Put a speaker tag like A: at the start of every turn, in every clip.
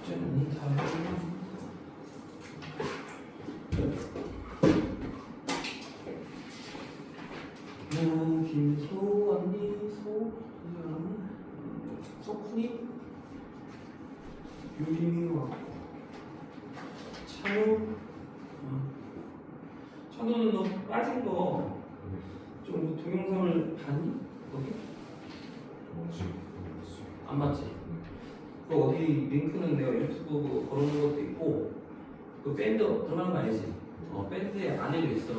A: 숙제는 다 했구나. 김소 언니 소쿠니 유리와 찬우 찬우는 너 빠진 거 좀 동영상을 봤니? 거기? 안 봤지? 그 어디 링크는 내가 유튜브 걸어놓은 것도 있고 그 밴드 들어가는 거 아니지? 밴드 안에도 있어.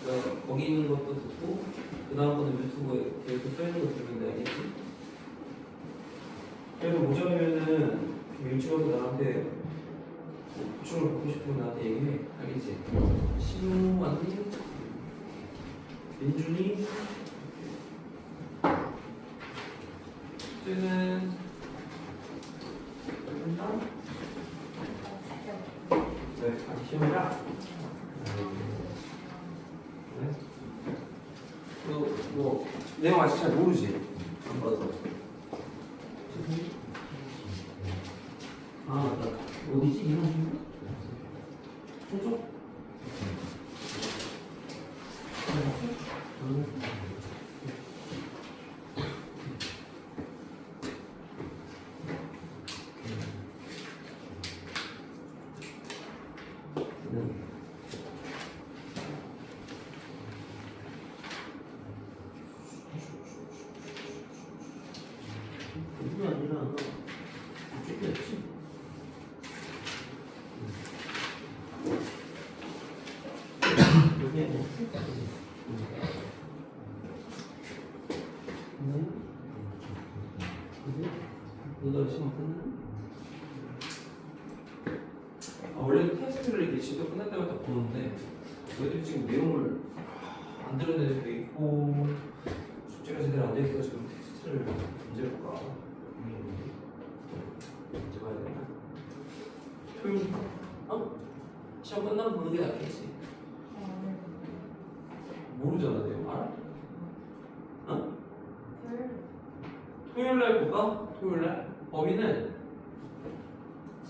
A: 그러니까 거기 있는 것도 듣고 그 다음 거는 유튜브에 계속 써있는 거 들으면 돼. 알겠지? 그래도 모자라면은 일찍 와서 나한테 보충을 받고 싶으면 나한테 얘기해. 알겠지? 신우 왔니? 민준이? 숙제는 끝나? 네, 시험이라? 네? 뭐 내용 아직 잘 모르지? 안 봐서. 아 맞다. 어디지? 이런 소속? 이게 아니라 이쪽이었지? 여기 아니었지? 너도 시험 끝났나? 원래 테스트를 이렇게 진도 끝날 때마다 보는데 너희들이 지금 내용을 안 들은 애들도 있고 숙제가 제대로 안 돼 있어서 지금 테스트를 언제 볼까? 언제 봐야 되나? 토요일? 시험 끝나고 보는 게 낫겠지? 모르잖아 내용 알아? 토요일날 볼까? 토요일날? 범위는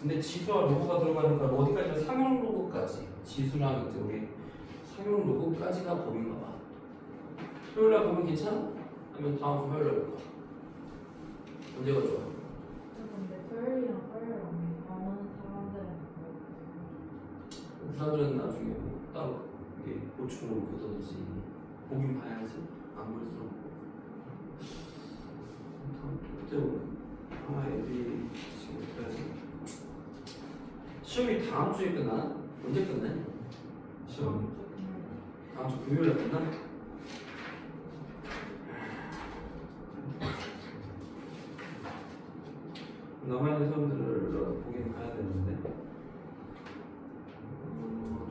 A: 근데 지수와 로그가 들어가니까 어디까지나 상용 로그까지 지수랑 이제 우리 상용 로그까지가 범위인가 봐. 토요일날 보면 괜찮아? 아니면 다음 주 화요일날 볼까? 언제가 좋아?
B: 근데 토요일이랑 화요일이랑 많은
A: 사람들은 나중에 뭐 따로 이게 보충으로 보든지 보긴 봐야지 안 볼 수는 없고. 그때 보면 애들이 지금 어떡하지? 시험이 다음 주에 끝나? 언제 끝나니? 시험이 다음 주 금요일에 끝나? 남아있는 사람들을 보긴 가야 되는데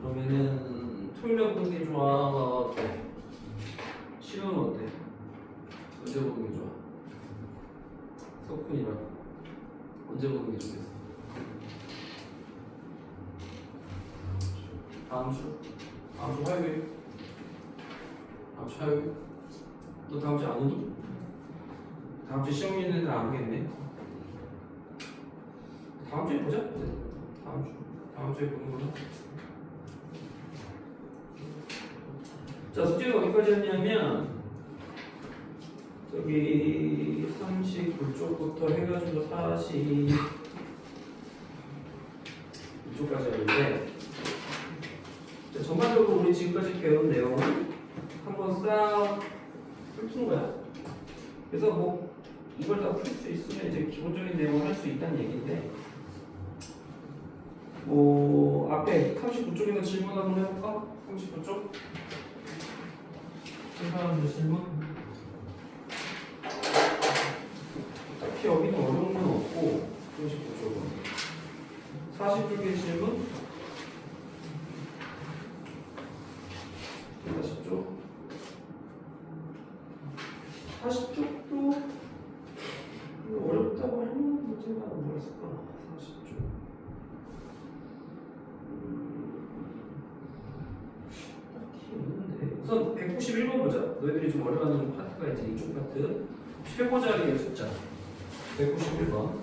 A: 그러면은 토요일에 보는 게 좋아? 어때? 시험은 어때? 언제 보는 게 좋아? 소쿤이랑 언제 보는 게 좋겠어? 다음 주? 다음 주 화요일? 다음 주 화요일? 너 다음 주에 안 오니? 다음 주 시험 있는 애들 안 오겠네? 다음 주에 보자. 다음 주에 보는 걸로. 자, 숙제가 어디까지 했냐면 저기 39쪽부터 해가지고 40 이쪽까지 하는데 전반적으로 우리 지금까지 배운 내용을 한번 싹 훑은 거야. 그래서 뭐 이걸 다 풀 수 있으면 이제 기본적인 내용을 할 수 있다는 얘기인데 뭐 앞에 39쪽에서 질문 한번 해볼까? 39쪽 사람들 질문 딱히 여기는 어려운 건 없고 39쪽은 40쪽의 질문 40쪽 40쪽도 어렵다고 할 만한 문제가 뭐가 있을까? 40쪽 딱히 없는데 우선 191번 보자. 너희들이 좀 어려워하는 파트가 이제 이쪽 파트 최고 자리의 숫자 191번.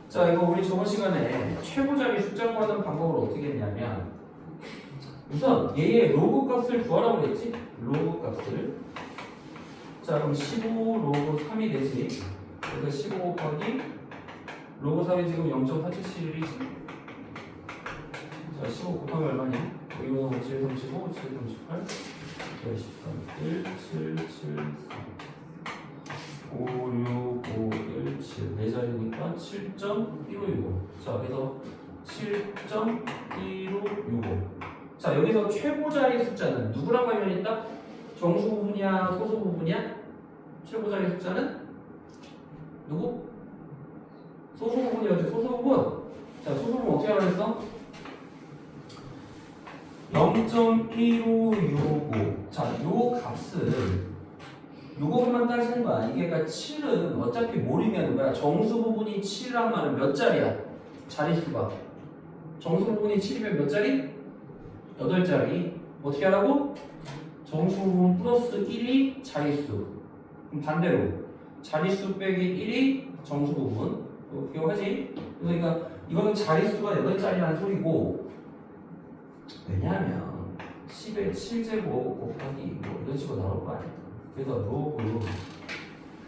A: 자, 이거 우리 저번 시간에 최고 자리 숫자 구하는 방법을 어떻게 했냐면 우선 얘의 로그 값을 구하라고 그랬지? 로그 값을. 자, 그럼 15 로그 3이 되지. 그래서 15 곱하기 로그 3이 지금 0.477이지. 자, 15 곱하면 얼마냐? 이거 7, 35, 7, 38, 13, 1, 7, 7, 3 5, 6, 5, 1, 7 네 자리니까 7.1565. 자, 그래서 7.1565. 자, 여기서 최고 자리 숫자는 누구랑 관련이 있다? 정수 부분이야, 소수 부분이야? 최고 자리 숫자는 누구? 소수 부분이었지, 소수 부분. 자, 소수 부분 어떻게 하라 했어? 0.1565. 자, 요 값을 요거만 따지는 거야. 이게 그러니까 7은 어차피 모르면 뭐야? 정수 부분이 7이란 말은 몇 자리야? 자릿수가. 정수 부분이 7이면 몇 자리? 8자리. 어떻게 하라고? 정수 부분 플러스 1이 자릿수. 그럼 반대로 자릿수 빼기 1이 정수 부분. 기억하지? 그러니까 이거는 자릿수가 8자리라는 소리고, 왜냐하면 10의 7제곱 곱하기 뭐 이런 식으로 나올 거 아니야. 그래서 로그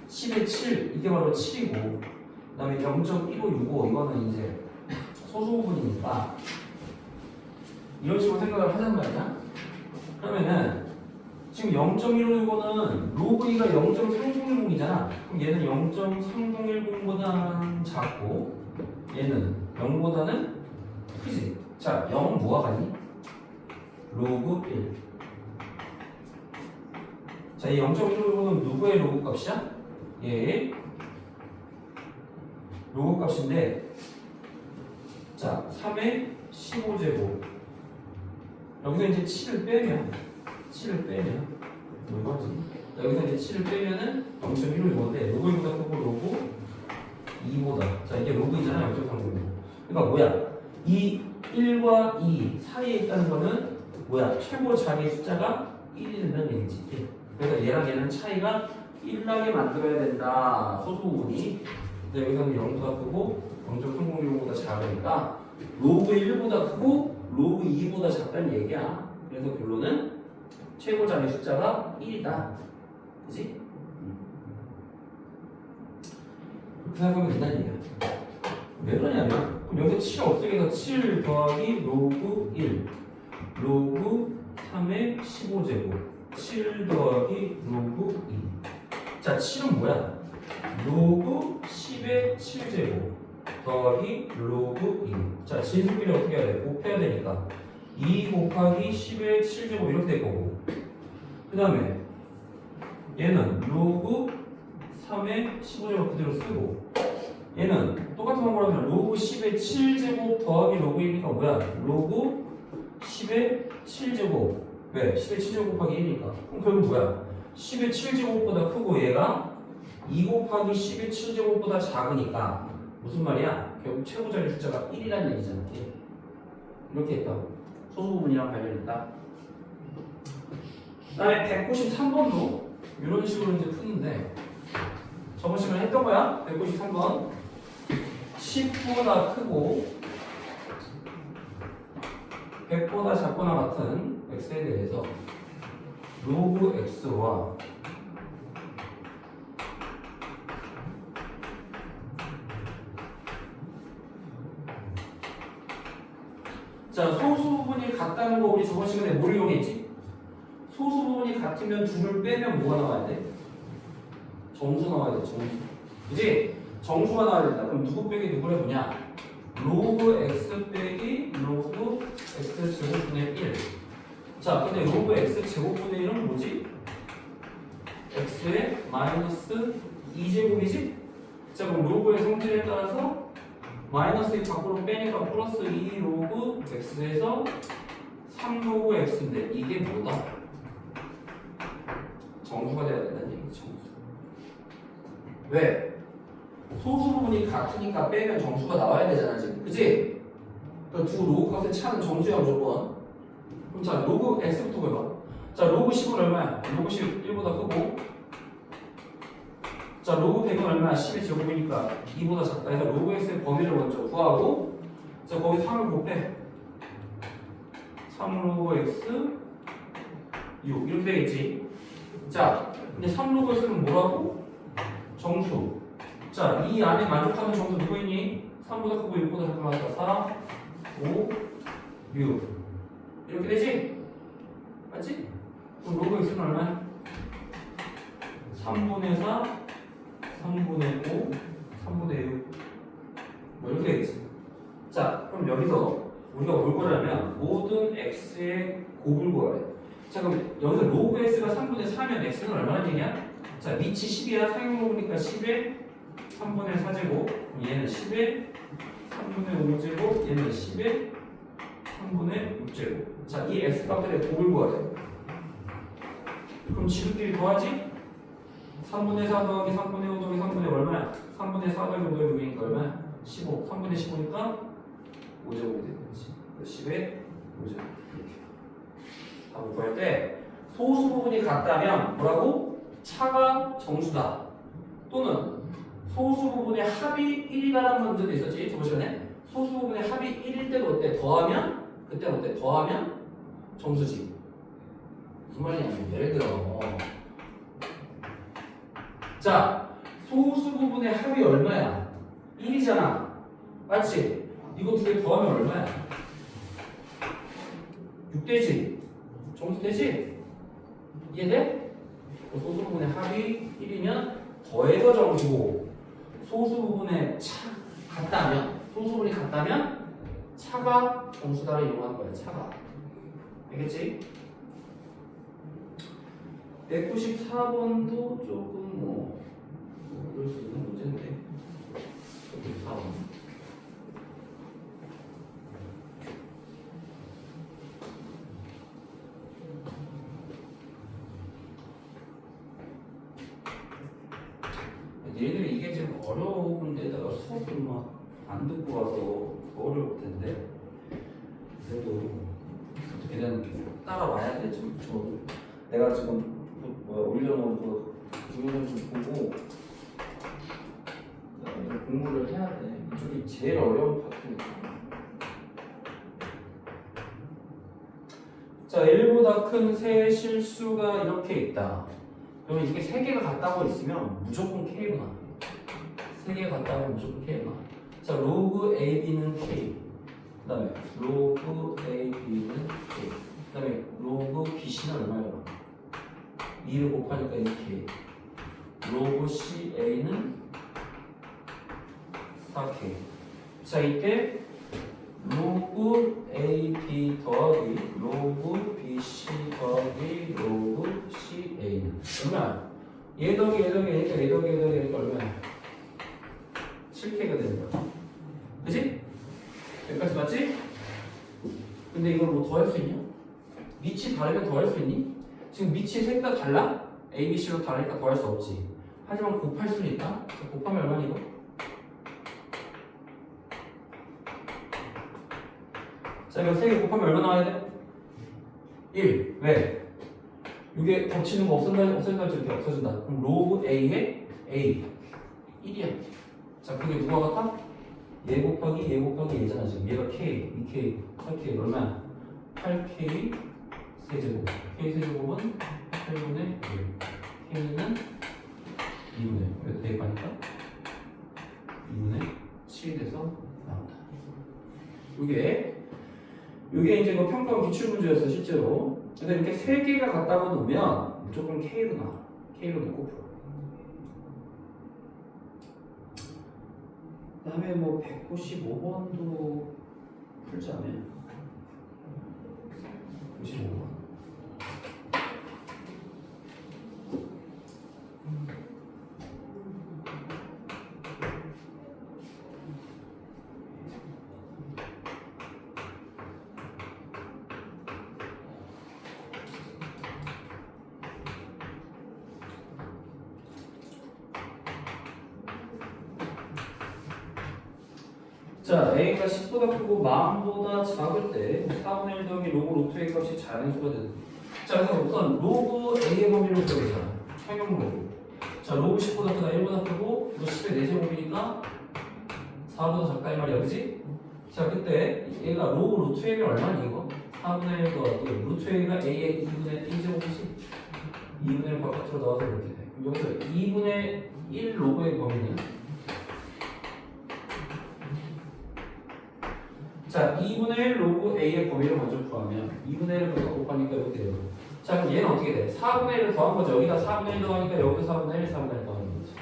A: 10의 7 이게 바로 7이고, 그 다음에 0.1565 이거는 이제 소수 부분이니까 이런 식으로 생각을 하잔 말이야. 그러면은 지금 0.1565는 로그 2가 0.3010이잖아. 그럼 얘는 0.3010보다는 작고 얘는 0보다는 크지. 자, 0은 뭐가 같니? 로그 1. 자, 이 0.15는 누구의 로그 값이야? 얘의 로그 값인데, 자, 3의 15제곱. 여기서 이제 7을 빼면 이거지. 여기서 이제 7을 빼면은 0.15인데 로그 1보다 크고 로그 2보다. 자, 이게 로그이잖아. 0.30. 그러니까 뭐야? 이 1과 2 사이에 있다는 거는 뭐야? 최고 자리 숫자가 1이 된다는 얘기지. 그래서 얘랑 얘는 차이가 1나게 만들어야 된다. 소수 부분이. 근데 여기서는 0보다 크고 0.3065보다 작으니까 로그 1보다 크고 로그 2보다 작다는 얘기야. 그래서 결론은 최고 자리 숫자가 1이다. 그치? 그렇게 생각하면 된다는 얘기야. 왜 그러냐면 그럼 여기서 7 없애기 해서 7 더하기 로그 1 로그 3의 15제곱 7 더하기 로그 2. 자, 7은 뭐야? 로그 10의 7제곱 더하기 로그 2. 자, 진수비를 어떻게 해야 돼? 곱해야 되니까 2 곱하기 10의 7제곱 이렇게 될 거고, 그 다음에 얘는 로그 3의 15제곱 그대로 쓰고, 얘는 똑같은 방법으로 하면 로그 10의 7제곱 더하기 로그 1이니까 뭐야? 로그 10의 7제곱. 왜? 10의 7제곱 곱하기 1이니까. 그럼 결국 뭐야? 10의 7제곱보다 크고 얘가 2 곱하기 10의 7제곱보다 작으니까 무슨 말이야? 결국 최고 자리 숫자가 1이라는 얘기잖아. 이렇게 했다고. 소수 부분이랑 관련이 있다. 그 다음에 193번도 이런 식으로 이제 푸는데, 저번 시간에 했던 거야. 193번 10보다 크고 100보다 작거나 같은 x에 대해서 로그 x와 자, 소수 부분이 같다는 거 우리 저번 시간에 뭘 이용했지? 소수 부분이 같으면 둘을 빼면 뭐가 나와야 돼? 정수 나와야 돼, 정수. 그지? 정수가 나와야 된다. 그럼 누구 빼기 누구를 해보냐? 로그 x 빼기 로그 x 제곱분의 1. 자, 근데 로그 x 제곱분의 1은 뭐지? x의 마이너스 2제곱이지? 자, 그럼 로그의 성질에 따라서 마이너스 2 밖으로 빼니까 플러스 2 로그 x에서 3 로그 x인데 이게 뭐다? 정수가 돼야 된다는 얘기지. 정수. 왜? 소수 부분이 같으니까 빼면 정수가 나와야 되잖아 지금. 그치? 그러니까 두 로그 값의 차는 정수야 무조건. 그럼 자 로그 x부터 해봐. 자 로그 10은 얼마야? 로그 10 1보다 크고, 자 로그 100은 얼마야? 10의 제곱이니까 2보다 작다 해서 로그 x의 범위를 먼저 구하고, 자 거기 3을 곱해. 3 로그 x 6 이렇게 되겠지. 자 근데 3 로그 x는 뭐라고? 정수. 자 이 안에 만족하는 정수 누구 있니? 3보다 크고 6보다 작다. 4 5 6 이렇게 되지? 맞지? 그럼 로그 x는 얼마야? 3분의 4 3분의 5 3분의 6 뭐 이렇게 되겠지. 자 그럼 여기서 우리가 뭘 구하려면 모든 x의 곱을 구하래. 자 그럼 여기서 로그 x가 3분의 4면 x는 얼마나 되냐? 자 밑이 10이야. 사용로그니까 10에 3분의 4제곱, 얘는 10에 3분의 5제곱, 얘는 10에 3분의 6제곱. 자 이 x 값들의 곱을 구하래. 그럼 지수끼리 더하지? 3분의 4 더하기 3분의 5 더하기 3분의 얼마야? 3분의 4 더하기 5 더하기 6이니까 얼마야? 15. 3분의 15니까 5제곱이 되겠지. 10에 5제곱. 이렇게. 답을 구할 때 소수 부분이 같다면 뭐라고? 차가 정수다. 또는 소수 부분의 합이 1이다라는 문제도 있었지. 저번 시간에. 소수 부분의 합이 1일 때도 어때? 더하면? 그때는 어때? 더하면 정수지. 무슨 말이냐면 예를 들어 자 소수 부분의 합이 얼마야? 1이잖아. 맞지? 이거 두 개 더하면 얼마야? 6 되지? 정수 되지? 이해돼? 소수 부분의 합이 1이면 더해서 정수고, 소수 부분의 차 같다면, 소수 부분이 같다면 차가 정수다를 이용하는 거야. 차가. 알겠지? 194번도 조금 그럴 수 있는 문제인데. 194번. 얘들이 이게 지금 어려운 데다가 수업을 막 안 듣고 와서 더 어려울 텐데, 그래도 어떻게든 따라와야 돼. 내가 지금 올려놓은 그 동영상 좀 보고 공부를 해야 돼. 이쪽이 제일 어려운 파트니까. 자, 1보다 큰 세 실수가 이렇게 있다. 그러면 이게 세 개가 같다고 있으면 무조건 K로 나. 세 개가 같다면 무조건 K로 나. 자, 로그 AB는 K. 그 다음에 로그 AB는 K. 그 다음에 로그 BC는 얼마예요? 2를 곱하니까 2K. 로그 CA는 4K. 자, 이때 로그 AB 더하기 로그 BC 더하기 로그 CA는 얼마야? 얘 더하기 얘 더하기 얘니까 얘 더하기 얘 더하기 얘니까 얼마야? 7K가 되는 거야. 그치? 여기까지 맞지? 근데 이걸 뭐 더 할 수 있냐? 밑이 다르면 더 할 수 있니? 지금 밑이 셋 다 달라? A, B, C로 다르니까 더 할 수 없지. 하지만 곱할 수는 있다? 곱하면 얼마니 이거? 자, 이거 3개 곱하면 얼마 나와야 돼? 1. 왜? 이게 겹치는 거 없앤다 이렇게 없어진다. 그럼 로그 A에 A 1이야. 자, 그게 누가 같아? 얘 곱하기 얘 곱하기 얘잖아. 지금 얘가 K, 2K, 4K 얼마야? 8K 세제곱. K 세제곱은 8분의 1. K는 2분의 1. 왜 대입하니까? 2분의 7이 돼서 나온다. 이게 이제 그 평가 기출문제였어 실제로. 근데 이렇게 세 개가 같다고 놓으면 무조건 K로 나와. K로 놓고 풀어. 그 다음에 뭐 195번도 풀자면 195번. 자, a가 10보다 크고 만보다 작을 때 4분의 1 더하기 로그 루트 a 값이 자연수가 되는. 자, 그래서 우선 로그 a의 범위를 구하잖아. 평형 로그. 자, 로그 10보다 크다 1보다 크고 이거 10의 4제곱이니까 4보다 작다 이 말이야, 그지? 자, 그때 얘가 로그 루트 a가 얼마니 이거? 4분의 1 더하기 루트 a가 a의 2분의 1제곱이지? 2분의 1 바깥으로 나와서 이렇게 돼. 그럼 여기서 2분의 1 로그의 범위는 자, 2분의 1 로그 a의 범위를 먼저 구하면 2분의 1을 곱하니까 이렇게 돼요. 자, 그럼 얘는 어떻게 돼? 4분의 1을 더한 거죠. 여기다 4분의 1 더하니까 여기도 4분의 1, 4분의 1 더하는 거지.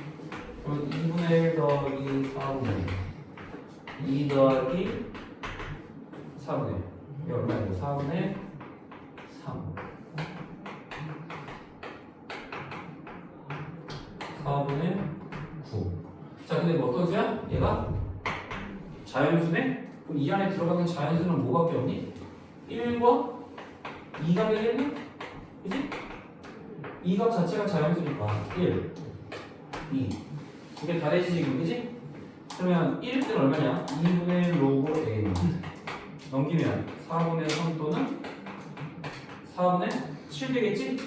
A: 그러면 2분의 1 더하기 4분의 1 2 더하기 4분의 1 이게 얼마예요? 4분의 3 4분의 9. 자, 근데 뭐 어떤 수야? 얘가 자연수네? 그럼 이 안에 들어가는 자연수는 뭐밖에 없니? 1과 2가 되겠니? 그지? 2값 자체가 자연수니까 1, 2 이게 다 되지 지금, 그지? 그러면 1일 때는 얼마냐? 2분의 1 로그 a 넘기면 4분의 3 또는 4분의 7 되겠지?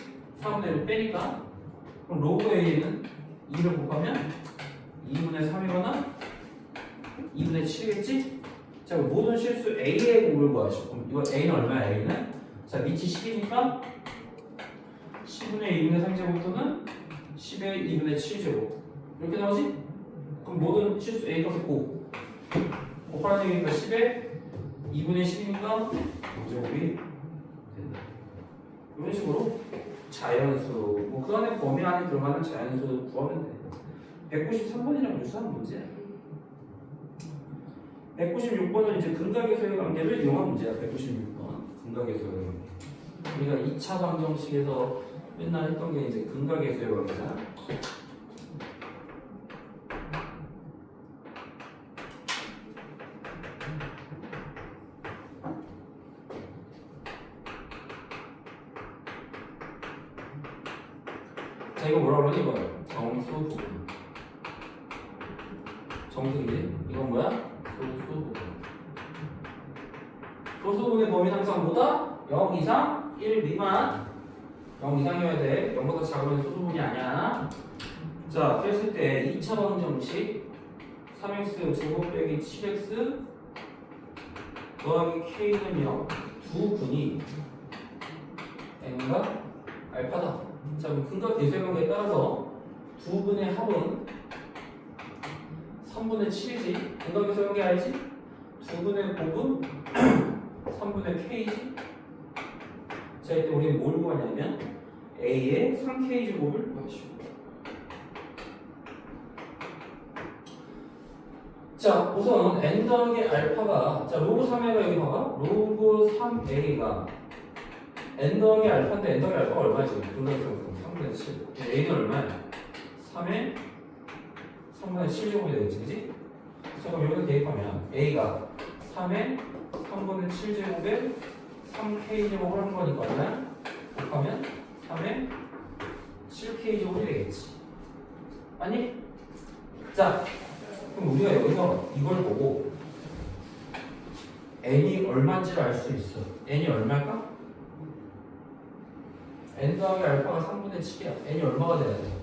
A: 4분의 1을 빼니까 그럼 로그 a는 2를 곱하면 2분의 3이거나 2분의 7이겠지? 자, 모든 실수 a의 곱을 구하시고 그럼 이거 a는 얼마야? a는? 자, 밑이 10이니까 10분의 2분의 3제곱 또는 10의 2분의 7제곱 이렇게 나오지? 그럼 모든 실수 a 값을 곱하는 얘기니까 10의 2분의 10이니까 5제곱이 된다. 이런 식으로 자연수, 뭐 그 안에 범위 안에 들어가는 자연수 구하면 돼. 193번이랑 유사한 문제야. 196번은 이제 근각에서의 관계를 이용한 문제야. 196번 근각에서의 관계. 우리가 2차 방정식에서 맨날 했던 게 이제 근각에서의 관계잖아. 자, 이거 뭐라 그러니? 이거 정수 부분. 정수인데 이건 뭐야? 소수 부분. 소수 부분의 범위는 항상 뭐다? 0 이상 1 미만. 0 이상이어야 돼. 0보다 작으면 소수 부분이 아니야. 자, 그랬을 때 2차 방정식 3x 제곱 빼기 7x 더하기 k는 0. 두 분이 n과 알파다. 자, 그럼 근각 계수의 관계에 따라서 두 분의 합은 3분의 7이지. 근각 계수의 관계 알지? 두 분의 곱은 3분의 k지. 자, 이때 우리는 뭘 구하냐면 a의 3k 제곱을 구하시오. 자, 우선 n 더하기 알파가 자 로그 3a가 여기 봐봐. 로그 3a가 n 더하기 알파인데 n 더하기 알파가 얼마지? 근각에서 3분의 7. a는 얼마야? 3에 3분의 7제곱이 되겠지, 그지? 자, 그럼 여기서 대입하면 a가 3에 3분의 7제곱에 3k 제곱을 한 거니까 얼마야? 곱하면 3에 7k 제곱이 되겠지. 아니? 자, 그럼 우리가 여기서 이걸 보고 n이 얼마인지를 알 수 있어. n이 얼마일까? n 더하기 알파가 3분의 7이야. n이 얼마가 돼야 돼?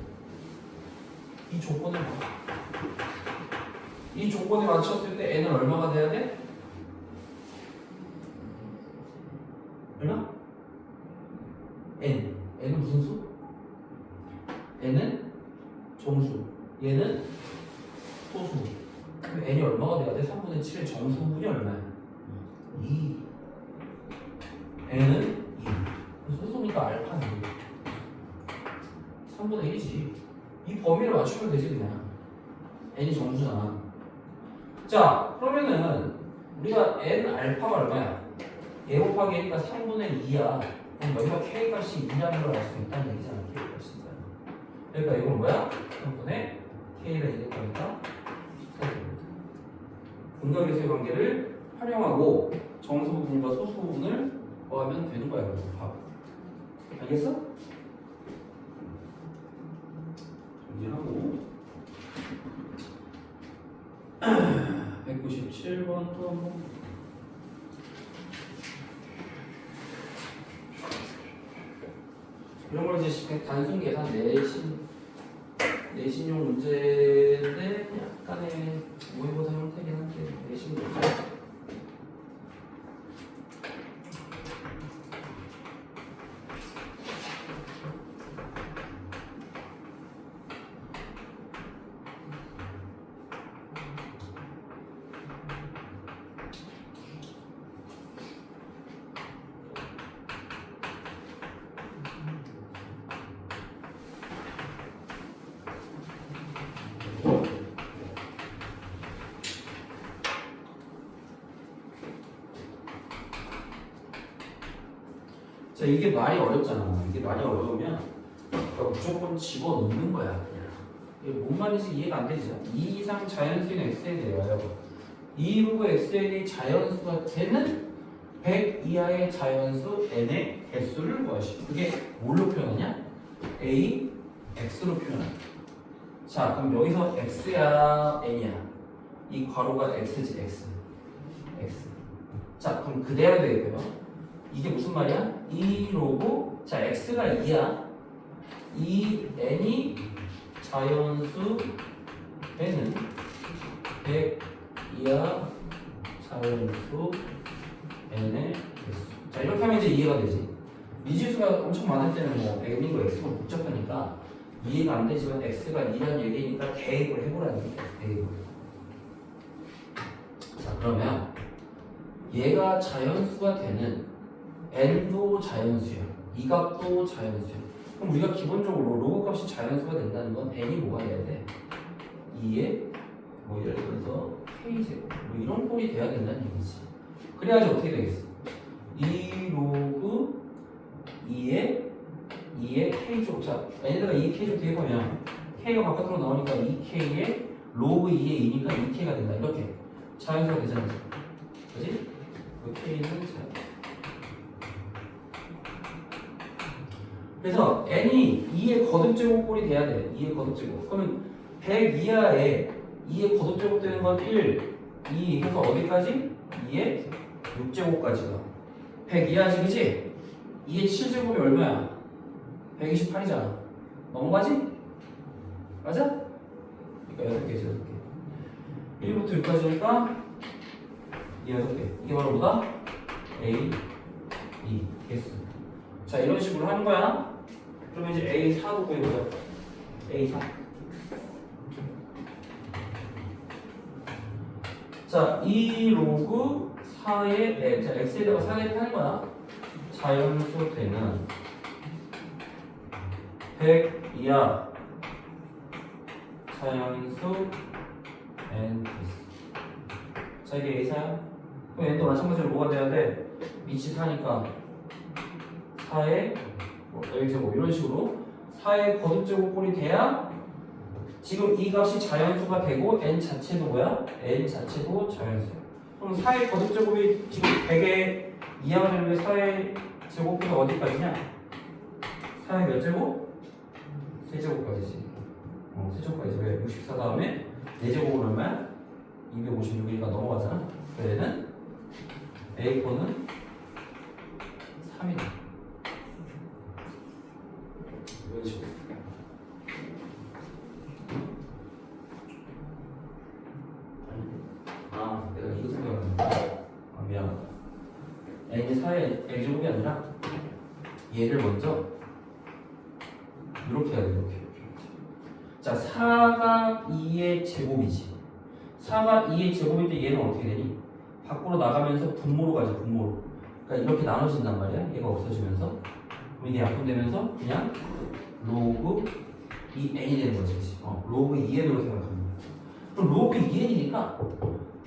A: 이 조건을 봐. 이 조건에 맞췄을 때 n은 얼마가 돼야 돼? 얼마? n. n은 무슨 수? n은 정수. 얘는 소수. 그럼 n이 얼마가 돼야 돼? 3분의 7의 정수 부분이 얼마야? 2. n은 2. 소수니까 알파는 3분의 1이지. 이 범위를 맞추면 되지 그냥. n이 정수잖아. 자, 그러면은 우리가 n 알파가 얼마야? 얘 곱하기 n이니까 3분의 2야. 그럼 여기가 k 값이 2라는 걸 알 수 있다는 얘기잖아. k 값이 2. 그러니까 이건 뭐야? 3분의 k가 2될 거니까 14제곱. 근각에서의 관계를 활용하고 정수 부분과 소수 부분을 구하면 되는 거야. 그래서 봐. 알겠어? 정리하고 194 197번 또 한 번. 이런 걸 이제 그냥 단순 계산 내신용 문제인데 약간의 모의고사 형태긴 한데 내신 문제. 자, 이게 말이 어렵잖아. 이게 말이 어려우면 그러니까 무조건 집어넣는 거야. 그냥. 이게 뭔 말인지 이해가 안 되지. 2 이상 자연수인 x에 대하여 2 로그 xn이 자연수가 되는 100 이하의 자연수 n의 개수를 구하시오. 그게 뭘로 표현하냐? a, x로 표현하냐. 자, 그럼 여기서 x야, n이야. 이 괄호가 x지, x. 자, 그럼 그대로 되겠고요. 이게 무슨 말이야? 2 로그, 자, x가 2야. 2n이 자연수 n은 100 이하 자연수 n의 개수. 자, 이렇게 하면 이제 이해가 되지. 미지수가 엄청 많을 때는 뭐 n이고 x가 복잡하니까 이해가 안 되지만 x가 2라는 얘기니까 대입을 해보라는 얘기야. 대입을. 자, 그러면 얘가 자연수가 되는 n도 자연수야. 이 값도 자연수야. 그럼 우리가 기본적으로 로그 값이 자연수가 된다는 건 n이 뭐가 돼야 돼? 2에 뭐 예를 들어서 k제곱 뭐 이런 꼴이 돼야 된다는 얘기지. 그래야지 어떻게 되겠어? 2 로그 2에 k제곱. 자, 얘네들가 2의 k제곱 되게 보면 k가 바깥으로 나오니까 2k에 로그 2에 2니까 2k가 된다. 이렇게 자연수가 되잖아. 그지? 그 k는 자연수. 그래서 n이 2의 거듭제곱꼴이 돼야 돼. 2의 거듭제곱. 그러면 100 이하에 2의 거듭제곱 되는 건 1, 2 해서 어디까지? 2의 6제곱까지가. 100 이하지, 그치? 2의 7제곱이 얼마야? 128이잖아. 넘어가지? 맞아? 그러니까 6개지, 6개. 1부터 6까지니까 이 6개. 이게 바로 뭐다? A, E, 개수. 자, 이런 식으로 하는 거야. 그러면 이제 A4도 구해보자. A4. 자, 2 로그 4의 n. 자, x에다가 4 대입하는 거야. 자연수 되는 100 이하 자연수 n plus. 자, 이게 A4야. 그럼 n도 마찬가지로 뭐가 돼야 돼? 밑이 4니까 4의 L제곱 이런 식으로 4의 거듭제곱꼴이 돼야 지금 이 값이 자연수가 되고 n 자체도 뭐야? n 자체도 자연수야. 그럼 4의 거듭제곱이 지금 100의 이하가 되는데 4의 제곱비가 어디까지냐? 4의 몇 제곱? 세제곱까지지. 세제곱까지. 왜? 64 다음에 4제곱은 얼마야? 256이니까 넘어가잖아. 얘는 A4는 3이다. 이런 식으로. 아, 내가 이거 생각했는데. 아, 미안하다. n이 4의 L제곱이 아니라 얘를 먼저 이렇게 해야 돼, 이렇게. 자, 4가 2의 제곱이지. 4가 2의 제곱일 때 얘는 어떻게 되니? 밖으로 나가면서 분모로 가지, 분모로. 그러니까 이렇게 나눠진단 말이야. 얘가 없어지면서. 그럼 이게 약분되면서 그냥 로그 2n이 되는 거지. 로그 2n으로 생각합니다. 그럼 로그 2n이니까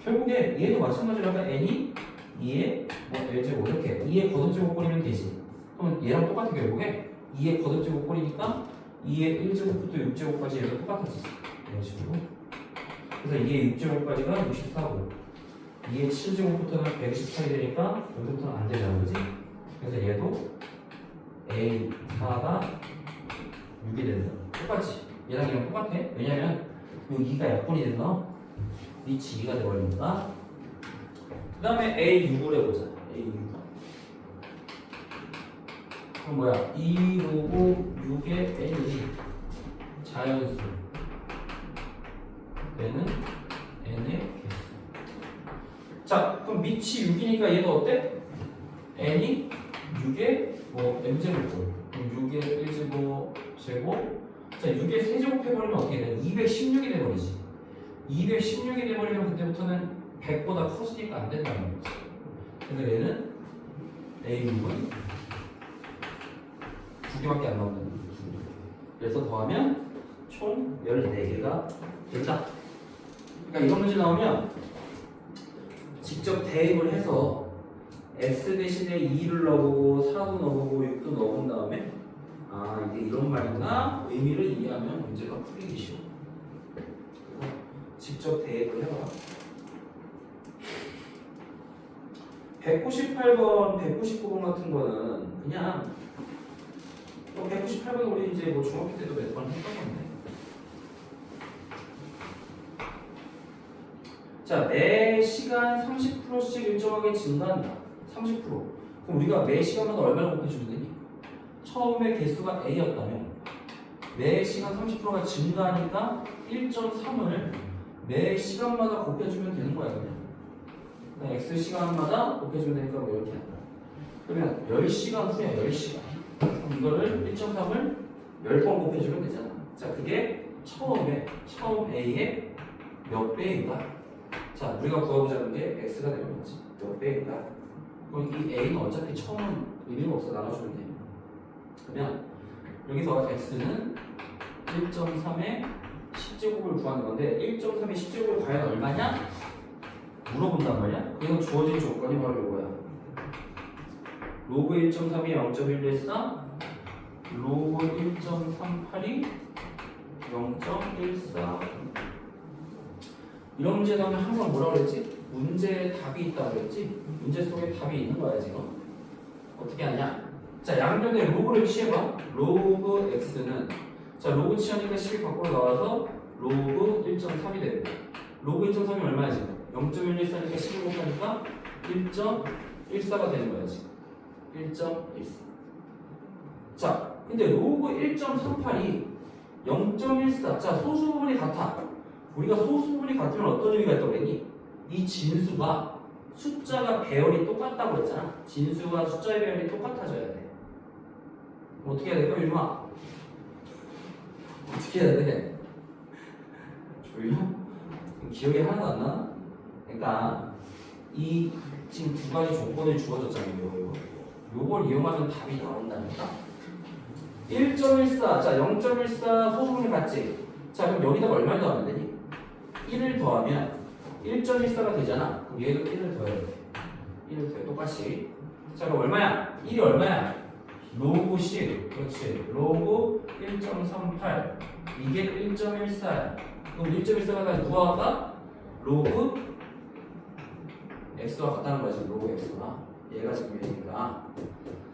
A: 결국에 얘도 마찬가지로 아까 n이 2의 뭐 L제곱 이렇게 2의 거듭제곱꼴이면 되지. 그럼 얘랑 똑같아. 결국에 2의 거듭제곱꼴이니까 2의 1제곱부터 6제곱까지 얘도 똑같아지지. 이런 식으로. 그래서 2의 6제곱까지가 64고 2의 7제곱부터는 128이 되니까 여기부터는 안 되잖아, 그지? 그래서 얘도 A4가 6이 된다. 똑같지? 얘랑 얘랑 똑같아. 왜냐면 여기 2가 약분이 돼서 미치 2가 돼버립니다. 그 다음에 A6을 해보자. A6. 그럼 뭐야? 2 로고 6의 N이 자연수 얘는 N의 개수. 자, 그럼 미치 6이니까 얘도 어때? N이 6의 뭐 N제곱. 그럼 6의 1제곱 제곱. 자, 6의 세제곱 해버리면 어떻게 돼? 216이 돼버리지. 216이 돼버리면 그때부터는 100보다 커지니까 안 된다는 거지. 그래서 얘는 A6은 2개밖에 안 나온다는 거지. 그래서 더하면 총 14개가 된다. 그러니까 이런 문제 나오면 직접 대입을 해서 x 대신에 2를 넣어보고 4도 넣어보고 6도 넣어본 다음에 아 이게 이런 말이구나 의미를 이해하면 문제가 풀리기 쉬워. 그래서 직접 대입을 해봐. 198번, 199번 같은 거는 그냥 198번은 우리 이제 뭐 중학교 때도 몇 번 했던 건데. 자, 매 시간 30%씩 일정하게 증가한다. 30%. 그럼 우리가 매 시간마다 얼마나 곱해주면 되니? 처음에 개수가 A였다면 매 시간 30%가 증가하니까 1.3을 매 시간마다 곱해주면 되는 거야 그냥. X 시간마다 곱해주면 되니까 뭐 이렇게 한다. 그러면 10시간 후에 10시간. 그럼 이거를 1.3을 10번 곱해주면 되잖아. 자, 그게 처음 A의 몇 배인가? 자, 우리가 구해보자는 게 X가 되는 거지. 몇 배인가? 그럼 이 A는 어차피 처음은 의미가 없어. 나눠주면 돼. 그러면 여기서 X는 1.3의 10제곱을 구하는 건데 1.3의 10제곱을 과연 얼마냐? 물어본단 말이야? 그래서 주어진 조건이 바로 이거야. 로그 1.3이 0.114, 로그 1.38이 0.14. 이런 문제 나오면 항상 뭐라 그랬지? 문제에 답이 있다고 그랬지? 문제 속에 답이 있는 거야 지금. 어떻게 하냐? 자, 양변에 로그를 취해봐. 로그 x는 자 로그 취하니까 10이 밖으로 나와서 로그 1.3이 되고 로그 1.3이 얼마야 지금? 0.114니까 10을 곱하니까 1.14가 되는 거야 지금. 1.14. 자, 근데 로그 1.38이 0.14. 자, 소수 부분이 같아. 우리가 소수 부분이 같으면 어떤 의미가 있다고 그랬니? 이 진수가 숫자가 배열이 똑같다고 했잖아. 진수와 숫자의 배열이 똑같아져야 돼. 어떻게 해야 될까, 유림아? 어떻게 해야 돼? 조용? 기억이 하나도 안 나? 그러니까 이 지금 두 가지 조건이 주어졌잖아요. 요걸 이용하면 답이 나온다니까. 1.14. 자, 0.14 소수분이 같지? 자, 그럼 여기다가 얼마를 더하면 되니? 1을 더하면 1.14가 되잖아. 그럼 얘도 1을 더해야 돼. 1을 더해. 똑같이. 자, 그럼 얼마야? 1이 얼마야? 로그 10. 그렇지. 로그 1.38. 이게 1.14야. 그럼 1.14가 다시 누가 같다? 로그 x와 같다는 거지. 로그 x가. 얘가 지금 얘니까.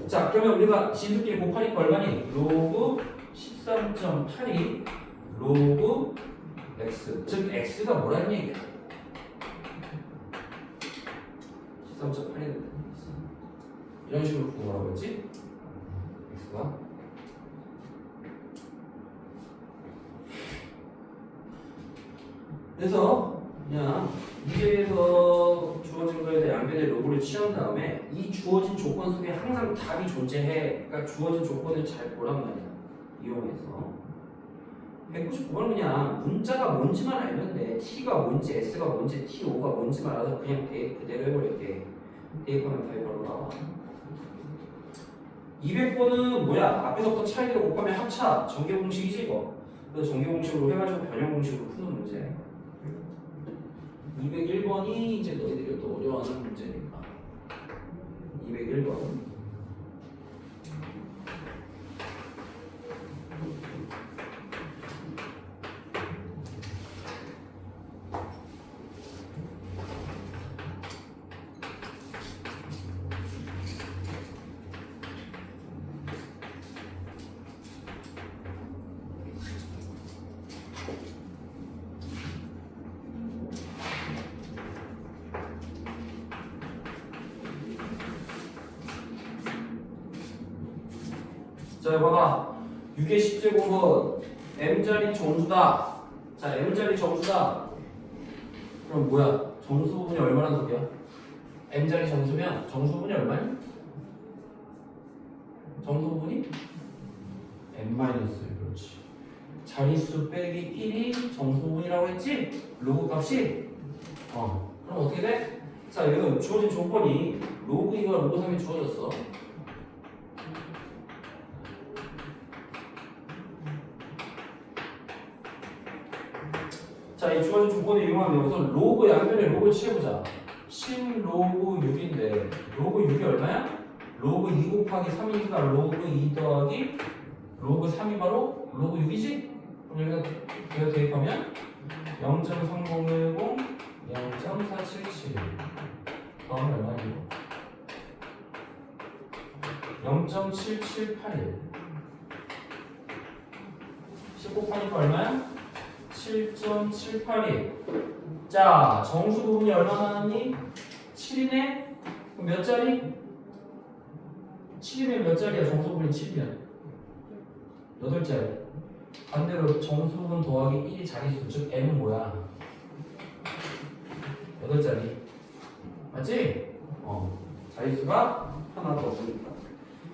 A: 자, 그러면 우리가 진수끼리 곱하니까 얼마니? 로그 13.8이 로그 x. 즉 x가 뭐라는 얘기야? 13.8이 된다는 얘기지. 이런 식으로 뭐라고 했지? x가. 그래서 그냥 문제에서 주어진 거에 대해 양변의 로그를 취한 다음에 이 주어진 조건 속에 항상 답이 존재해. 그러니까 주어진 조건을 잘 보란 말이야. 이용해서 199번은 그냥 문자가 뭔지만 알면 돼. t가 뭔지, s가 뭔지, t5가 뭔지만 알아서 그냥 대입 그대로 해버릴게. 대입하면 답이 바로 나와. 200번은 뭐야? 앞에서부터 차이대로 곱하면 합차. 전개 공식이지 이거. 그래서 전개 공식으로 해가지고 변형 공식으로 푸는 문제. 201번이 이제 너희들이 또 어려워하는 문제니까. 201번. 자, 봐봐. 6의 10제곱은 m자리 정수다. 자, m자리 정수다. 그럼 뭐야? 정수 부분이 얼마나 높이야? m자리 정수면 정수 부분이 얼마니? 정수 부분이 n-1. 그렇지. 자릿수 빼기 1이 정수 부분이라고 했지? 로그 값이? 그럼 어떻게 돼? 자, 여기서 주어진 조건이 로그 2와 로그 3이 주어졌어. 자, 이 주어진 조건을 이용하면 여기서 로그 양면에 로그를 칠해보자. 10 로그 6인데 로그 6이 얼마야? 로그 2 곱하기 3이니까 로그 2 더하기 로그 3이 바로 로그 6이지? 그럼 여기서 대입하면 0.3010 0.477 더하면 얼마니? 0.7781 10 곱하니까 얼마야? 7.782. 자, 정수 부분이 얼마나 나왔니? 7이네? 그럼 몇 자리? 7이면 몇 자리야? 정수 부분이 7이면 8자리. 반대로 정수 부분 더하기 1이 자릿수, 즉 m은 뭐야? 8자리. 맞지? 자릿수가 하나 더 보니까.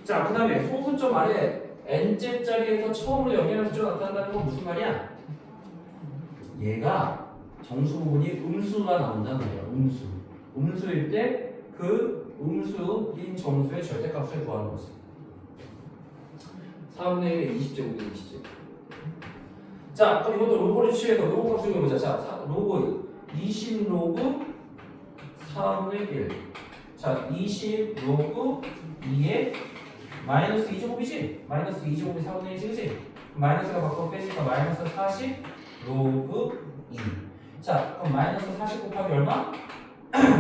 A: 자, 그 다음에 소수점 아래 n제자리에서 처음으로 영리한 숫자가 나타난다는 건 무슨 말이야? 얘가 정수 부분이 음수가 나온다는 거예요. 음수일 때 그 음수인 정수의 절대값을 구하는 거지. 4분의 1에 20제곱이 20제곱. 자, 그럼 이것도 로그를 취해서 로그 값을 구해보자. 자, 로그 20 로그 4분의 1. 자, 20 로그 2에 마이너스 2제곱이지? 마이너스 2제곱이 4분의 1이지, 그치? 마이너스가 바꿔 빼지니까 마이너스 40 로그 2. 자, 그럼 마이너스 40 곱하기 얼마?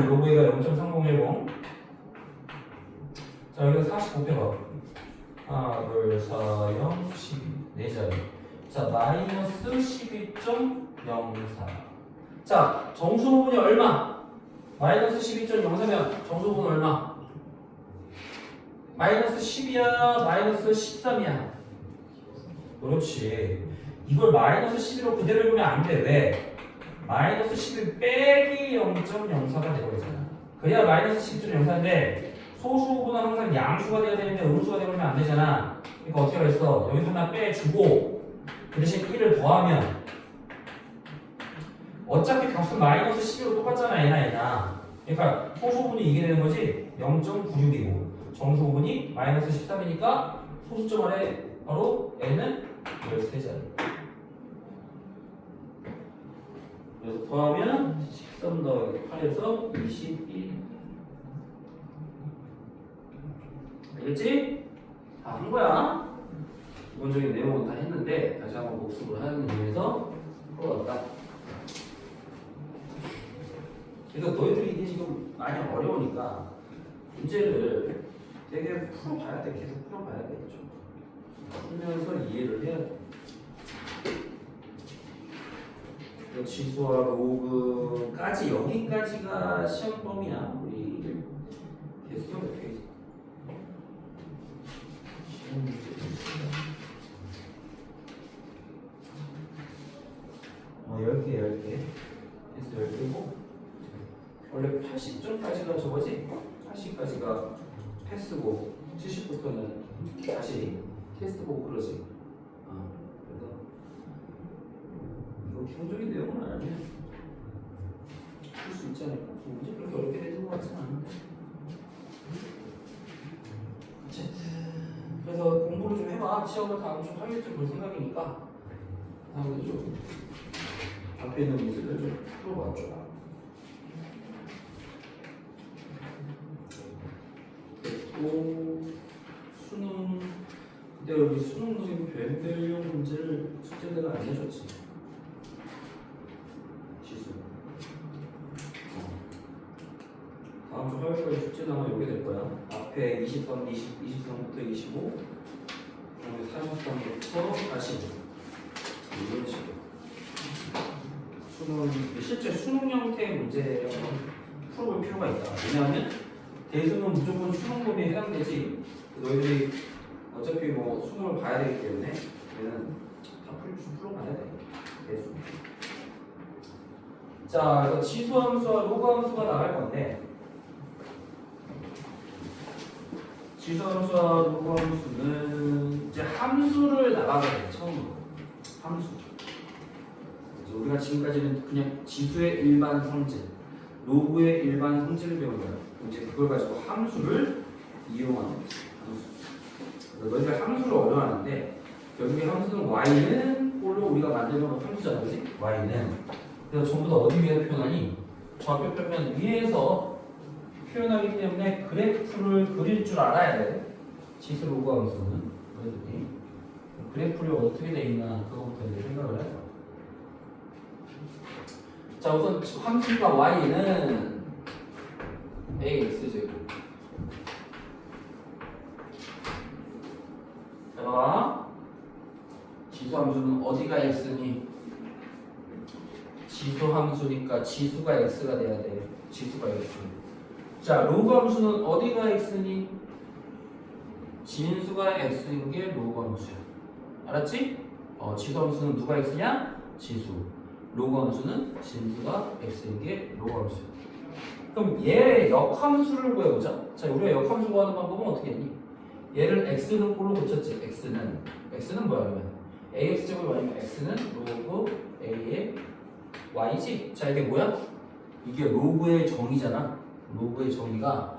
A: 로그가 0.3010. 자, 여기서 40 곱해봐. 하나, 둘, 4, 0, 12. 4자리. 자, 마이너스 12.04. 자, 정수 부분이 얼마? 마이너스 12.04면 정수 부분 얼마? 마이너스 10이야? 마이너스 13이야? 그렇지. 이걸 마이너스 11로 그대로 보면 안 돼. 왜? 마이너스 11 빼기 0.04가 되어버리잖아. 그래야 마이너스 12.04인데 소수 부분은 항상 양수가 돼야 되는데 음수가 되면 안 되잖아. 그러니까 어떻게 하겠어? 여기서 하나 빼주고 그 대신 1을 더하면 어차피 값은 마이너스 11로 똑같잖아. 얘나. 그러니까 소수 부분이 이게 되는 거지. 0.96이고 정수 부분이 마이너스 13이니까 소수점 아래 바로 n은 13자리. 그래서 더하면 13 더하기 8에서 21. 알겠지? 다 한 거야. 기본적인 내용은 다 했는데 다시 한번 복습을 하는 의미에서 풀어왔다. 그래서 너희들이 이게 지금 많이 어려우니까 문제를 되게 풀어봐야 돼. 계속 풀어봐야 돼. 좀 풀면서 이해를 해야 돼. 지수와 로그까지 여기까지가 시험 범위야. 우리 개수가 몇 페이지? 시험 문제. 어, 10개. 그래서 10개고 원래 80점까지가 저거지? 80까지가 패스고 70부터는 다시 테스트 보고 그러지. 그래서 이거 기본적인 내용은 알면 풀 수 있지 않을까? 문제 그렇게 어렵게 되는 것 같지는 않은데. 어쨌든 그래서 공부를 좀 해봐. 시험을 다음 주 화요일쯤 볼 생각이니까 다음에 좀 앞에 있는 문제들 좀 풀어봐줘. 또 수능 그때 여기 수능 모임 변별용 문제를 숙제를 내가 안 내줬지. 지수. 다음 주 화요일까지 숙제는 아마 여기 될 거야. 앞에 23, 23부터 25, 그다음에 43부터 45 이런 식으로. 수능 실제 수능 형태의 문제를 풀어볼 필요가 있다. 왜냐하면 대수는 무조건 수능 범위에 해당되지. 너희들이 어차피 뭐 수능을 봐야 되기 때문에 얘는 다 풀어가야 돼. 계속. 자, 그래서 지수함수와 로그함수가 나갈 건데 지수함수와 로그함수는 이제 함수를 나가게 돼. 처음으로 함수. 이제 우리가 지금까지는 그냥 지수의 일반 성질, 로그의 일반 성질을 배운 거야. 이제 그걸 가지고 함수를 이용하는 거지. 함수. 너희들 함수를 어려워하는데 결국에 함수는 y는 꼴로 우리가 만들어놓은 함수잖아, 그지? y는. 그래서 전부 다 어디 위에서 표현하니? 좌표 표면 위에서 표현하기 때문에 그래프를 그릴 줄 알아야 돼. 지수 로그 함수는. 너희들이 그래프를 어떻게 돼 있나 그거부터 이제 생각을 해야 돼. 자, 우선 함수가 y는 ax제곱. 자, 봐봐. 지수함수는 어디가 x니? 지수함수니까 지수가 x가 돼야 돼. 지수가 x. 자, 로그함수는 어디가 x니? 진수가 x인 게 로그함수야. 알았지? 지수함수는 누가 x냐? 지수. 로그함수는 진수가 x인 게 로그함수야. 그럼 얘 역함수를 구해보자. 자, 우리가 역함수 구하는 방법은 어떻게 했니? 얘를 x는 꼴로 고쳤지. x는 뭐야 그러면? ax제곱이 아니면 x는 로그 a의 y지? 자, 이게 뭐야? 이게 로그의 정의잖아. 로그의 정의가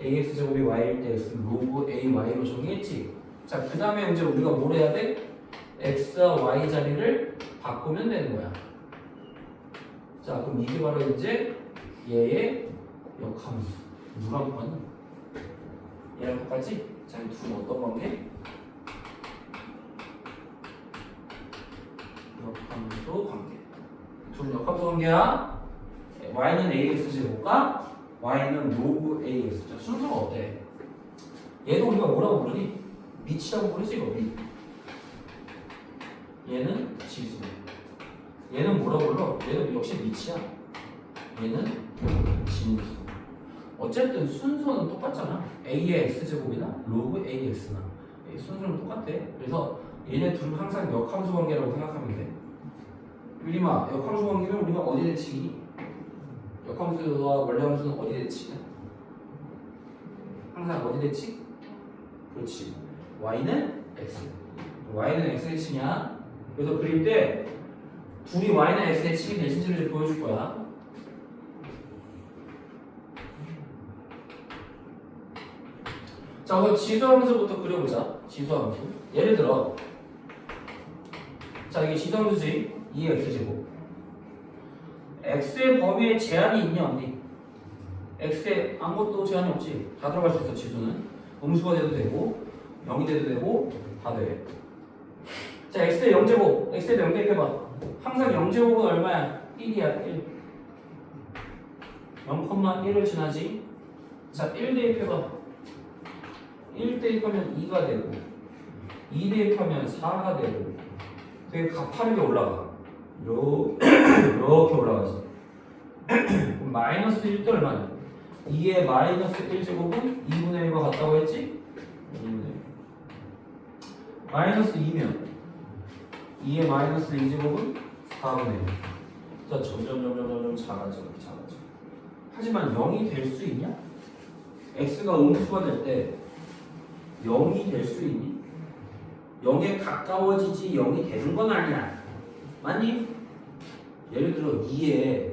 A: ax제곱이 y일 때 x는 로그 ay로 정의했지? 자, 그 다음에 이제 우리가 뭘 해야 돼? x와 y 자리를 바꾸면 되는 거야. 자, 그럼 이게 바로 이제 얘의 역함수. 누구랑 똑같니? 얘랑 똑같지? 자, 이 둘은 어떤 관계? 역함수 관계. 둘은 역함수 관계야. y는 ax제곱과 y는 로그 ax. 자, 순서가 어때? 얘도 우리가 뭐라고 부르니? 밑이라고 부르지 이거 밑. 얘는 지수. 얘는 뭐라고 불러? 얘도 역시 밑이야. 얘는 진수. 어쨌든 순서는 똑같잖아. a의 x제곱이나 로그 ax나 순서는 똑같아. 그래서 얘네 둘은 항상 역함수 관계라고 생각하면 돼. 유리마, 역함수 관계는 우리가 어디 대칭이니? 역함수와 원래함수는 어디 대칭이야? 항상 어디 대칭? 그렇지. y는 x. y는 x 대칭이야. 그래서 그릴 때 둘이 y는 x 대칭이 되신지를 이제 보여줄 거야. 자, 우선 지수함수부터 그려보자. 지수함수. 예를 들어, 자, 이게 지수함수지. 2x제곱. x의 범위에 제한이 있냐 없니? x에 아무것도 제한이 없지. 다 들어갈 수 있어. 지수는 음수가 돼도 되고 0이 돼도 되고 다 돼. 자, x의 0제곱. x에 0 대입해봐. 항상 0제곱은 얼마야? 1이야. 1. 0,1을 지나지. 자, 1 대입해봐. 1 대입하면 2가 되고 2 대입하면 4가 되고 되게 가파르게 올라가. 이렇게 올라가지. 그럼 마이너스 1도 얼마냐? 2의 마이너스 1제곱은 2분의 1과 같다고 했지? 2분의 1. 마이너스 2면 2의 마이너스 2제곱은 4분의 1. 자, 점점 작아져. 하지만 0이 될 수 있냐? x가 음수가 될 때 0이 될 수 있니? 0에 가까워지지 0이 되는 건 아니야. 맞니? 예를 들어 2에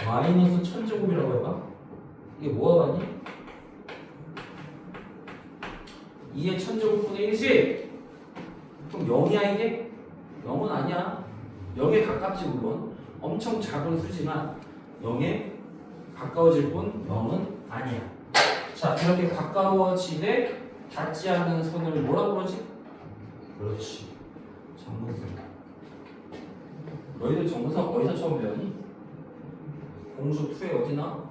A: 마이너스 1000제곱이라고 해봐. 이게 뭐가 같니? 2의 1000제곱분의 1이지? 그럼 0이야 이게? 0은 아니야. 0에 가깝지 물론. 엄청 작은 수지만 0에 가까워질 뿐 0은 아니야. 자, 그렇게 가까워지되 닿지 않는 선을 뭐라고 그러지? 그렇지. 정근선. 너희들 정근선 어디서 처음 배웠니? 공수 2에 어디나?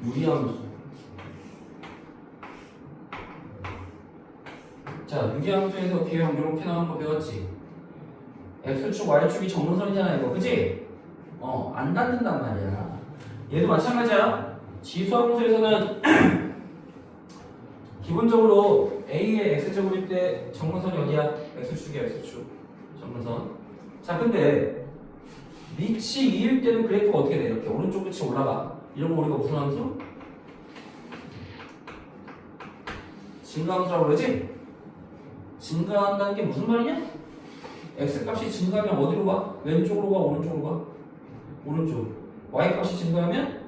A: 유리함수. 자, 유리함수에서 비형 이렇게 나오는 거 배웠지? x축, y축이 정근선이잖아 이거, 그치? 안 닿는단 말이야. 얘도 마찬가지야. 지수함수에서는 기본적으로 A의 x제곱일 때 정근선이 어디야? x축이야, x축. 정근선. 자, 근데 밑이 2일 때는 그래프가 어떻게 돼? 이렇게 오른쪽 끝이 올라가. 이런 거 우리가 무슨 함수? 증가함수라고 그러지? 증가한다는 게 무슨 말이냐? x값이 증가하면 어디로 가? 왼쪽으로 가? 오른쪽으로 가? 오른쪽. y값이 증가하면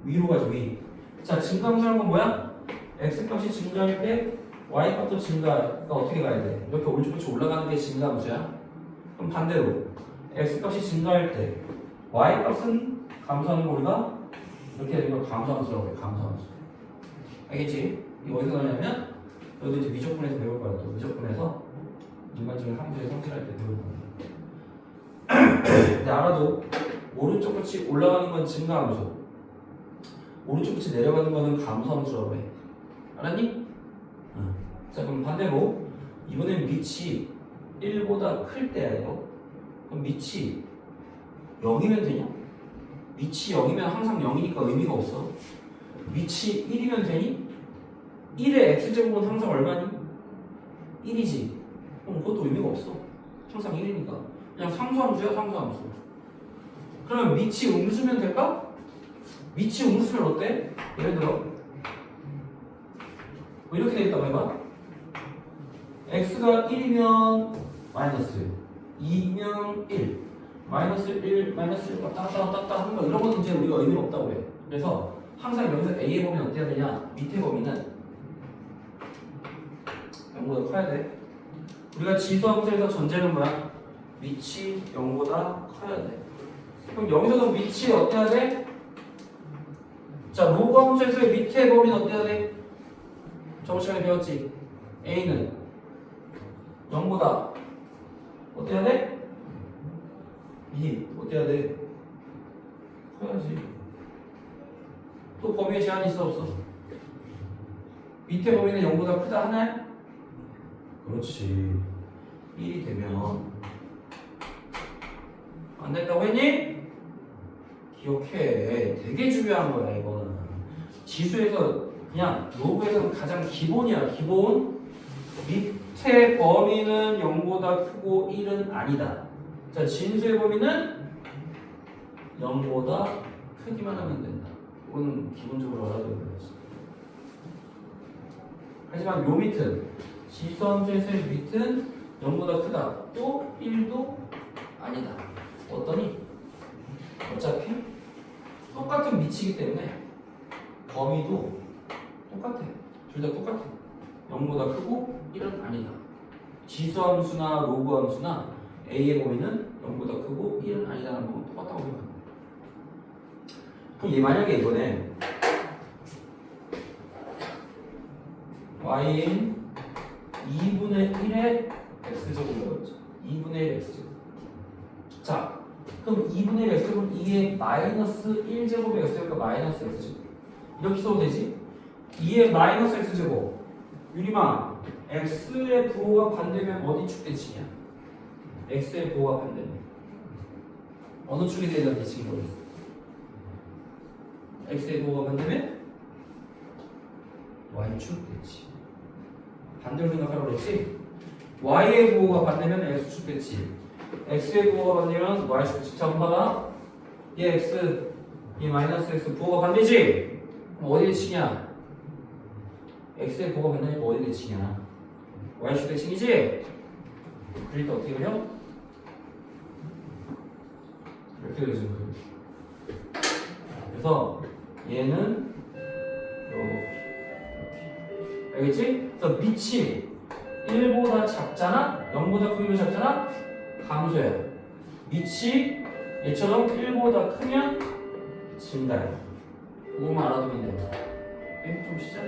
A: 위로 가죠, 위. 자, 증가함수라는 건 뭐야? x값이 증가할 때 y값도 증가가 어떻게 가야 돼? 이렇게 오른쪽 끝이 올라가는 게 증가함수야. 그럼 반대로 x값이 증가할 때 y값은 감소하는 거 우리가 이렇게 되는 걸 감소함수라고 해. 감소함수. 알겠지? 이거 어디서 나냐면 너도 이제 미적분에서 배울 거야. 또 미적분에서 일반적인 함수의 성질할 때 배울 거야. 근데 알아도 오른쪽 끝이 올라가는 건 증가함수, 오른쪽 끝이 내려가는 거는 감소함수라고 해. 알았니? 응. 자, 그럼 반대로 이번엔 밑이 1보다 클 때야 이거. 그럼 밑이 0이면 되냐? 밑이 0이면 항상 0이니까 의미가 없어. 밑이 1이면 되니? 1의 x제곱은 항상 얼마니? 1이지. 그럼 그것도 의미가 없어. 항상 1이니까. 그냥 상수함수야, 상수함수. 그러면 밑이 음수면 될까? 밑이 음수면 어때? 예를 들어 뭐 이렇게 되겠다고 해봐. x가 1이면 마이너스 2면 1 마이너스 1 마이너스 1 왔다 갔다 왔다 갔다 하는 거 이런 건 이제 우리가 의미가 없다고 해. 그래서 항상 여기서 a의 범위는 어떻게 해야 되냐? 밑에 범위는 0보다 커야 돼. 우리가 지수함수에서 전제는 뭐야? 밑이 0보다 커야 돼. 그럼 여기서도 밑이 어때야 돼? 자, 로그 함수에서의 밑에 범위는 어때야 돼? 저번 시간에 배웠지? a는 0보다 어때야 돼? 이 어때야 돼? 커야지. 또 범위에 제한이 있어 없어? 밑에 범위는 0보다 크다 하나야? 그렇지. 1이 되면 안 된다고 했니? 기억해. 되게 중요한 거야 이거는. 지수에서 그냥 로그에서는 가장 기본이야. 기본. 밑에 범위는 0보다 크고 1은 아니다. 자, 진수의 범위는 0보다 크기만 하면 된다. 이거는 기본적으로 알아둬야 되지. 하지만 요 밑은 지수함수에서의 밑은 0보다 크다. 또 1도 아니다. 어떠니? 어차피 똑같은 밑이기 때문에 범위도 똑같아. 둘 다 똑같아. 0보다 크고 1은 아니다. 지수함수나 로그함수나 a의 범위는 0보다 크고 1은 아니다라는 건 똑같다고 생각합니다. 그럼 얘 만약에 이번에 y인 2분의 1의 x제곱이라고 했죠. 2분의 1 x제곱. 자, 그럼 2분의 1 x제곱은 이게 마이너스 1제곱의 x제곱과 마이너스 x제곱. 이렇게 써도 되지? 2의 마이너스 x제곱. 유리마, x의 부호가 반대면 어디 축 대칭이야? x의 부호가 반대면 어느 축이 되는 대칭이 모르겠어. x의 부호가 반대면 y축 대칭. 반대로 생각하라고 그랬지? y의 부호가 반대면 x축 대칭. x의 부호가 반대면 y축 대칭. 자, 한번 봐봐. 얘 x, 얘 마이너스 x 부호가 반대지? 그럼 어디 대칭이야? x의 부호가 반대니까 어디 대칭이야? y축 대칭이지? 그러니까 어떻게 그려? 이렇게 그려주는 거예요. 그래서 얘는 이렇게. 알겠지? 그래서 밑이 1보다 작잖아? 0보다 크기로 작잖아? 감소야. 밑이 얘처럼 1보다 크면 증가해. 그거만 알아두면 돼. 좀 시작.